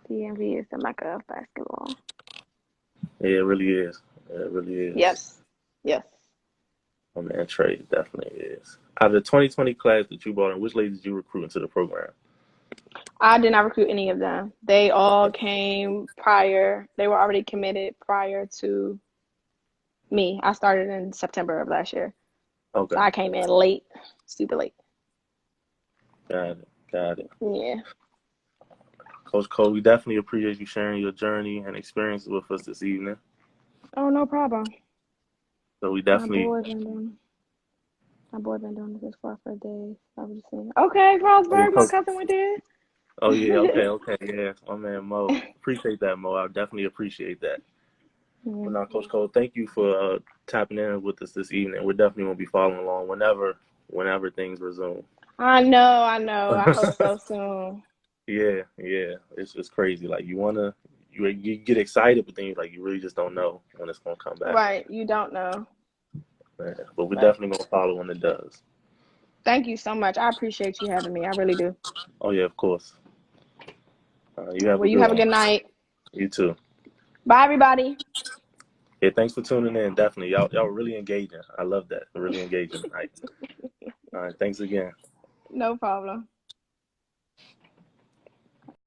S2: DMV is the mecca of basketball.
S1: Yeah, it really is. It really is.
S2: Yes. Yes.
S1: Oh man, trade definitely is. Out of the 2020 class that you brought in, which ladies did you recruit into the program?
S2: I did not recruit any of them. They all
S1: Okay.
S2: came prior. They were already committed prior to me. I started in September of last year. So
S1: Okay.
S2: I came in late, super late.
S1: Got it. Got it.
S2: Yeah.
S1: Coach Cole, we definitely appreciate you sharing your journey and experiences with us this evening.
S2: Oh, no problem.
S1: So we
S2: My
S1: definitely.
S2: boy been doing my boy been doing this for days. I was just saying. Okay,
S1: Oh yeah,
S2: Frostburg, my
S1: Coach.
S2: cousin went there.
S1: Oh yeah. Okay. Okay. Yeah. My man Mo. Appreciate that, Mo. I definitely appreciate that. But
S2: Yeah.
S1: now, Coach Cole, thank you for tapping in with us this evening. We're definitely gonna be following along whenever things resume.
S2: I know. I hope so soon.
S1: Yeah, yeah. It's crazy. Like you get excited, but then you really just don't know when it's gonna come back.
S2: Right. You don't know.
S1: Man. But we're
S2: But
S1: definitely gonna follow when it does.
S2: thank you so much. I appreciate you having me. I really do.
S1: Oh yeah, of course. You have a
S2: Well, you
S1: good
S2: have a
S1: one.
S2: good night.
S1: You too.
S2: Bye, everybody.
S1: Yeah, thanks for tuning in. Definitely, y'all were really engaging. I love that. Really engaging tonight. All right, thanks again.
S2: No problem.